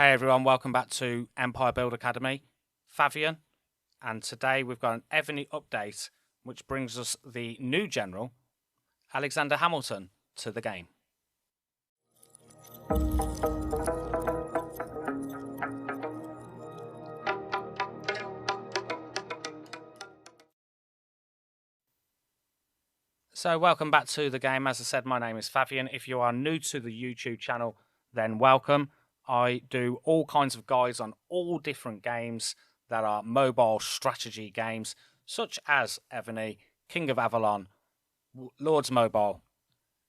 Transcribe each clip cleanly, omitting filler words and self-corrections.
Hey everyone, welcome back to Empire Build Academy. Fabian, and today we've got an Evony update which brings us the new general, Alexander Hamilton, to the game. So welcome back to the game. As I said, my name is Fabian. If you are new to the YouTube channel, then welcome. I do all kinds of guides on all different games that are mobile strategy games, such as Evony, King of Avalon, Lords Mobile,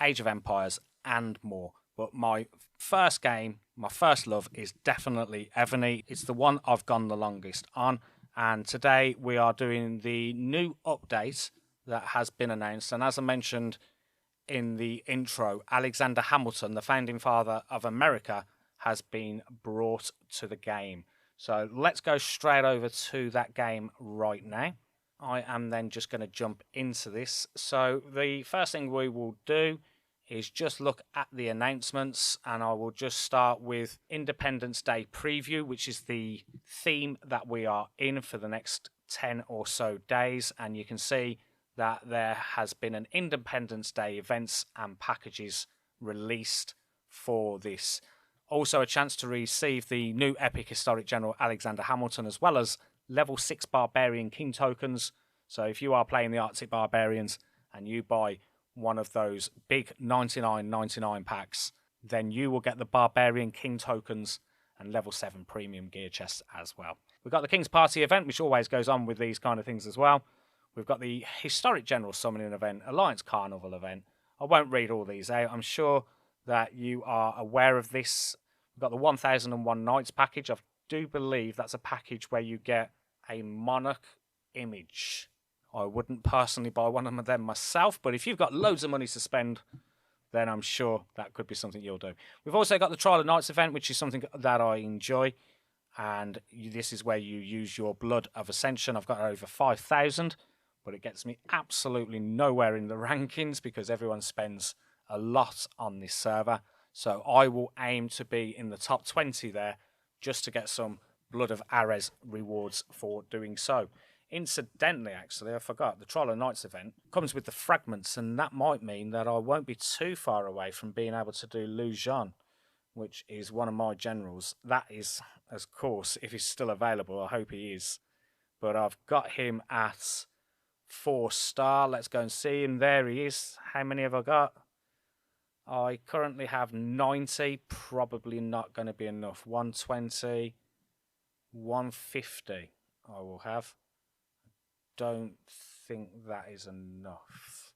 Age of Empires, and more. But my first game, my first love, is definitely Evony. It's the one I've gone the longest on. And today we are doing the new update that has been announced. And as I mentioned in the intro, Alexander Hamilton, the founding father of America, has been brought to the game. So let's go straight over to that game right now. I am then just going to jump into this. So the first thing we will do is just look at the announcements, and I will just start with Independence Day preview, which is the theme that we are in for the next 10 or so days. And you can see that there has been an Independence Day events and packages released for this. Also a chance to receive the new epic historic general Alexander Hamilton, as well as level 6 barbarian king tokens. So if you are playing the Arctic barbarians and you buy one of those big 99.99 packs, then you will get the barbarian king tokens and level 7 premium gear chests as well. We've got the King's Party event, which always goes on with these kind of things as well. We've got the historic general summoning event, Alliance Carnival event. I won't read all these out. I'm sure that you are aware of this. We've got the 1001 Nights package. I do believe that's a package where you get a monarch image. I wouldn't personally buy one of them myself, but if you've got loads of money to spend, then I'm sure that could be something you'll do. We've also got the Trial of Knights event, which is something that I enjoy, and this is where you use your Blood of Ascension. I've got over 5,000, but it gets me absolutely nowhere in the rankings because everyone spends a lot on this server. So I will aim to be in the top 20 there just to get some Blood of Ares rewards for doing so. Incidentally, actually, I forgot, the Trial of Knights event comes with the fragments, and that might mean that I won't be too far away from being able to do Lujan, which is one of my generals. That is, of course, if he's still available. I hope he is. But I've got him at 4-star. Let's go and see him. There he is. How many have I got? I currently have 90. Probably not going to be enough. 120, 150 I will have. Don't think that is enough.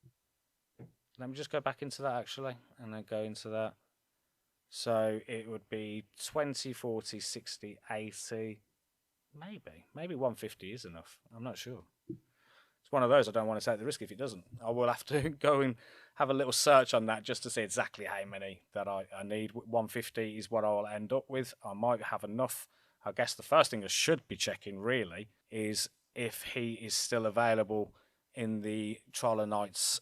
Let me just go back into that actually, and then go into that. So it would be 20, 40, 60, 80. Maybe 150 is enough. I'm not sure. It's one of those I don't want to take the risk if it doesn't. I will have to go and have a little search on that just to see exactly how many that I need. 150 is what I'll end up with. I might have enough. I guess the first thing I should be checking really is if he is still available in the Trial of Knights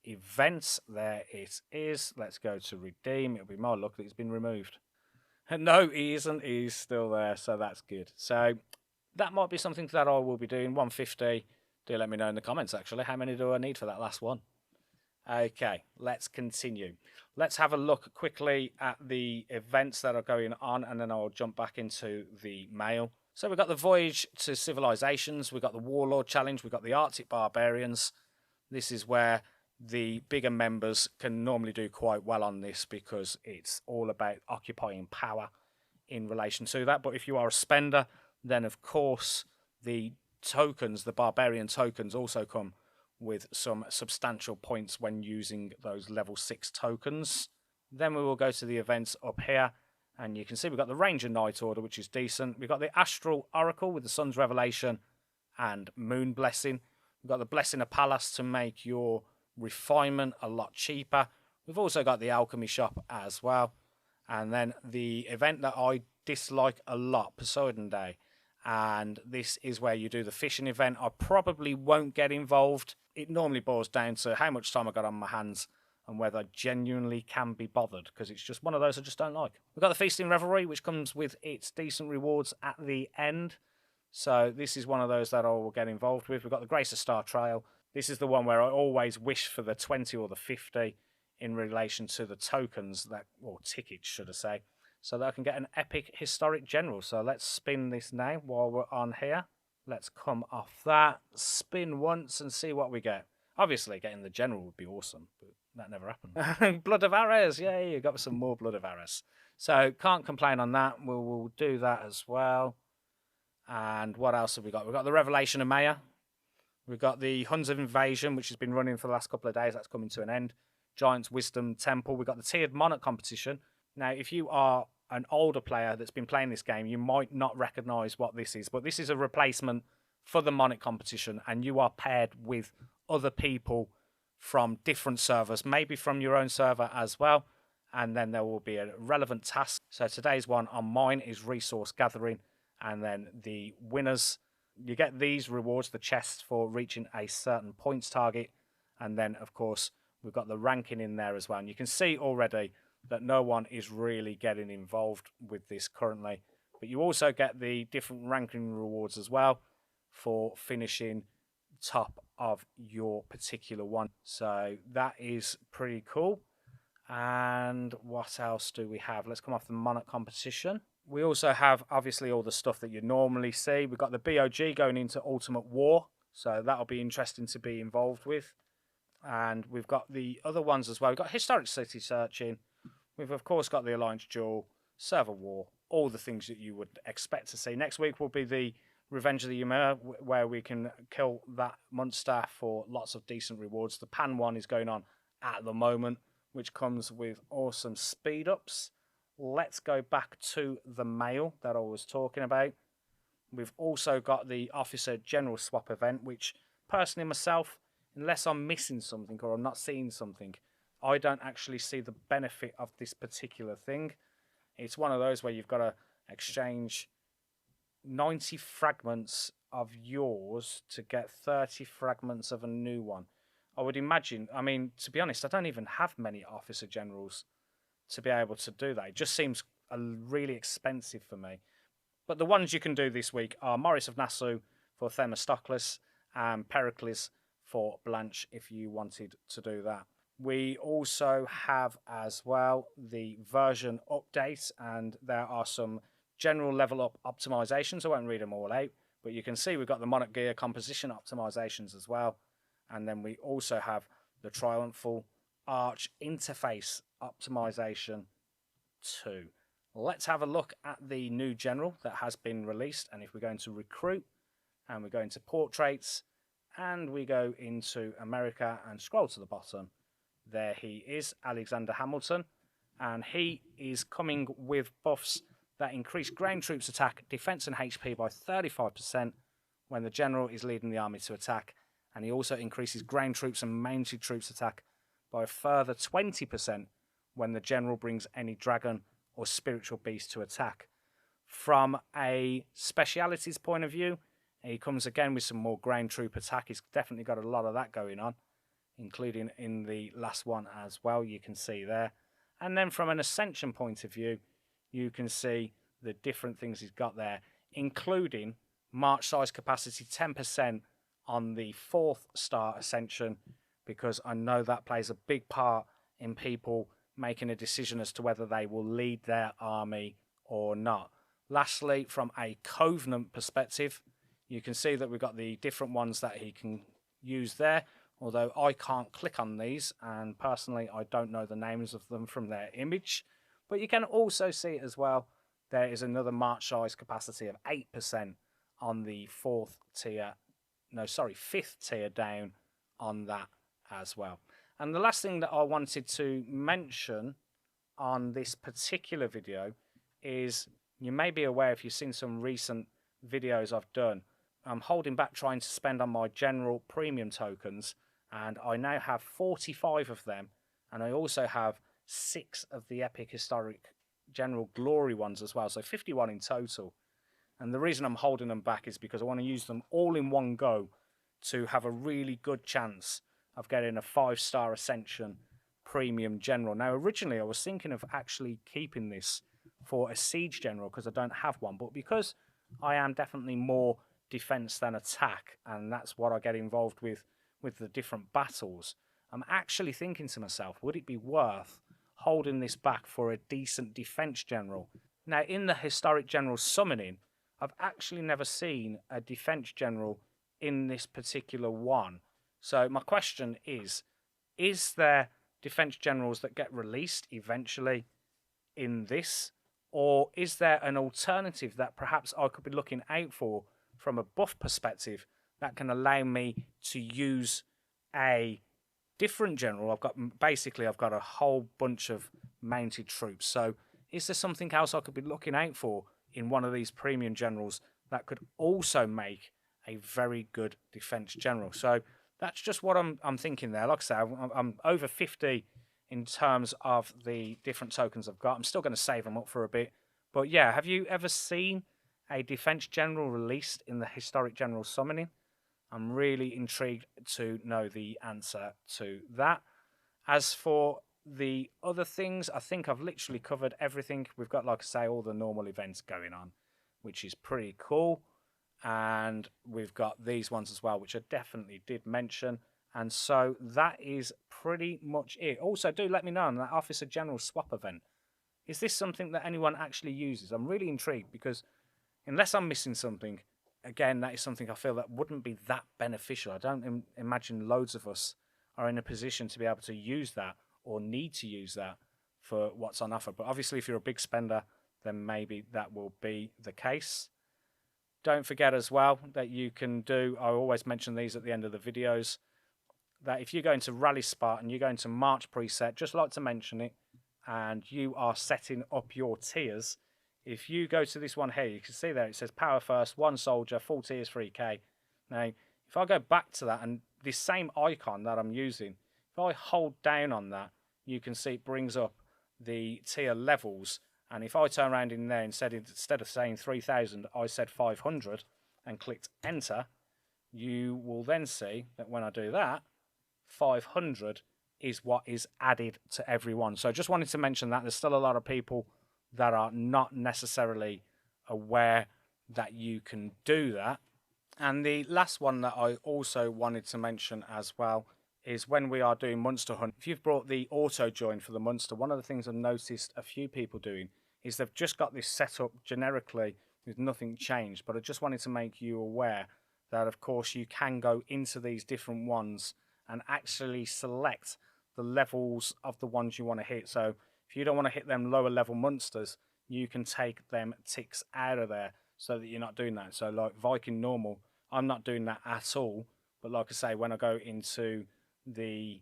event. There it is. Let's go to redeem. It'll be my luck that he's been removed. No, he isn't. He's still there, so that's good. So that might be something that I will be doing. 150. Do let me know in the comments, actually. How many do I need for that last one? Okay, let's continue. Let's have a look quickly at the events that are going on, and then I'll jump back into the mail. So we've got the Voyage to Civilizations, we've got the Warlord Challenge, we've got the Arctic Barbarians. This is where the bigger members can normally do quite well on this because it's all about occupying power in relation to that. But if you are a spender, then of course the tokens, the barbarian tokens, also come with some substantial points when using those level 6 tokens. Then we will go to the events up here, and you can see we've got the Ranger Knight Order, which is decent. We've got the Astral Oracle with the Sun's Revelation and Moon Blessing. We've got the Blessing of Pallas to make your refinement a lot cheaper. We've also got the Alchemy Shop as well. And then the event that I dislike a lot, Poseidon Day. And this is where you do the fishing event. I probably won't get involved. It normally boils down to how much time I got on my hands. and whether I genuinely can be bothered, because it's just one of those I just don't like. We've got the Feasting Revelry, which comes with its decent rewards at the end. So this is one of those that I will get involved with. We've got the Grace of Star Trail. This is the one where I always wish for the 20 or the 50 in relation to the tokens, that, or tickets, should I say, so that I can get an epic historic general. So let's spin this now while we're on here. Let's come off that, spin once and see what we get. Obviously, getting the general would be awesome, but that never happened. Blood of Ares, yay, you got some more Blood of Ares. So can't complain on that. We'll do that as well. And what else have we got? We've got the Revelation of Maya. We've got the Huns of Invasion, which has been running for the last couple of days. That's coming to an end. Giant's Wisdom Temple. We've got the Tiered Monarch competition. Now, if you are an older player that's been playing this game, you might not recognise what this is, but this is a replacement for the Monarch competition, and you are paired with other people from different servers, maybe from your own server as well, and then there will be a relevant task. So today's one on mine is resource gathering, and then the winners, you get these rewards, the chests for reaching a certain points target, and then of course we've got the ranking in there as well. And you can see already that no one is really getting involved with this currently, but you also get the different ranking rewards as well for finishing top of your particular one. So that is pretty cool. And what else do we have? Let's come off the Monarch competition. We also have obviously all the stuff that you normally see. We've got the BOG going into Ultimate War, so that'll be interesting to be involved with. And we've got the other ones as well. We've got Historic City Searching. We've of course got the Alliance Duel, Server War, all the things that you would expect to see. Next week will be the Revenge of the Ymir, where we can kill that monster for lots of decent rewards. The Pan one is going on at the moment, which comes with awesome speed ups. Let's go back to the mail that I was talking about. We've also got the Officer General Swap event, which personally myself, unless I'm missing something or I'm not seeing something, I don't actually see the benefit of this particular thing. It's one of those where you've got to exchange 90 fragments of yours to get 30 fragments of a new one. I would imagine, I mean, to be honest, I don't even have many Officer Generals to be able to do that. It just seems really expensive for me. But the ones you can do this week are Maurice of Nassau for Themistocles and Pericles for Blanche if you wanted to do that. We also have as well the version update, and there are some general level up optimizations. I won't read them all out, but you can see we've got the Monarch Gear composition optimizations as well. And then we also have the Triumphal Arch interface optimization too. Let's have a look at the new general that has been released. And if we go into recruit and we go into portraits and we go into America and scroll to the bottom, there he is, Alexander Hamilton, and he is coming with buffs that increase ground troops attack, defense and HP by 35% when the general is leading the army to attack, and he also increases ground troops and mounted troops attack by a further 20% when the general brings any dragon or spiritual beast to attack. From a specialities point of view, he comes again with some more ground troop attack. He's definitely got a lot of that going on, including in the last one as well, you can see there. And then from an ascension point of view, you can see the different things he's got there, including march size capacity 10% on the 4th star ascension, because I know that plays a big part in people making a decision as to whether they will lead their army or not. Lastly, from a Covenant perspective, you can see that we've got the different ones that he can use there, although I can't click on these, and personally I don't know the names of them from their image. But you can also see as well, there is another march size capacity of 8% on the 5th tier down on that as well. And the last thing that I wanted to mention on this particular video is, you may be aware if you've seen some recent videos I've done, I'm holding back trying to spend on my general premium tokens, and I now have 45 of them, and I also have 6 of the epic historic general glory ones as well, so 51 in total. And the reason I'm holding them back is because I want to use them all in one go to have a really good chance of getting a 5-star ascension premium general. Now, originally I was thinking of actually keeping this for a siege general because I don't have one, but because I am definitely more defense than attack, and that's what I get involved with the different battles, I'm actually thinking to myself, would it be worth holding this back for a decent defense general? Now, in the historic general summoning, I've actually never seen a defense general in this particular one. So my question is there defense generals that get released eventually in this? Or is there an alternative that perhaps I could be looking out for from a buff perspective that can allow me to use a different general? I've got a whole bunch of mounted troops. So is there something else I could be looking out for in one of these premium generals that could also make a very good defense general? So that's just what I'm thinking there. Like I say, I'm over 50 in terms of the different tokens I've got. I'm still going to save them up for a bit. But yeah, have you ever seen a defense general released in the historic general summoning? I'm really intrigued to know the answer to that. As for the other things, I think I've literally covered everything. We've got, like I say, all the normal events going on, which is pretty cool. And we've got these ones as well, which I definitely did mention. And so that is pretty much it. Also, do let me know on that Officer General swap event. Is this something that anyone actually uses? I'm really intrigued because unless I'm missing something, again, that is something I feel that wouldn't be that beneficial. I don't imagine loads of us are in a position to be able to use that or need to use that for what's on offer. But obviously, if you're a big spender, then maybe that will be the case. Don't forget as well that you can do, I always mention these at the end of the videos, that if you go into Rally Spartan, you go into March preset, just like to mention it, and you are setting up your tiers. If you go to this one here, you can see there it says Power First, 1 Soldier, full tiers 3k. Now, if I go back to that and this same icon that I'm using, if I hold down on that, you can see it brings up the tier levels. And if I turn around in there and said, instead of saying 3,000, I said 500 and clicked enter, you will then see that when I do that, 500 is what is added to everyone. So just wanted to mention that there's still a lot of people that are not necessarily aware that you can do that. And the last one that I also wanted to mention as well is when we are doing Monster Hunt. If you've brought the auto join for the Monster, one of the things I've noticed a few people doing is they've just got this set up generically with nothing changed. But I just wanted to make you aware that, of course, you can go into these different ones and actually select the levels of the ones you want to hit. So if you don't want to hit them lower level monsters, you can take them ticks out of there so that you're not doing that. So like Viking normal, I'm not doing that at all. But like I say, when I go into the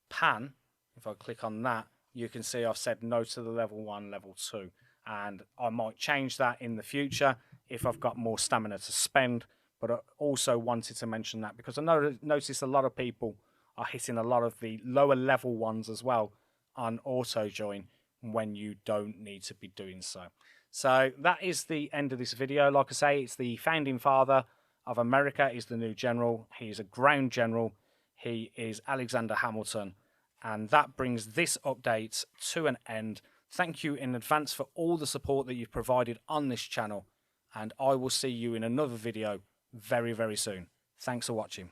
pan, if I click on that, you can see I've said no to the level 1, level 2. And I might change that in the future if I've got more stamina to spend. But I also wanted to mention that because I noticed a lot of people are hitting a lot of the lower level ones as well on auto join when you don't need to be doing so. So that is the end of this video. Like I say, it's the founding father of America is the new general. He is a ground general. He is Alexander Hamilton. And that brings this update to an end. Thank you in advance for all the support that you've provided on this channel. And I will see you in another video very, very soon. Thanks for watching.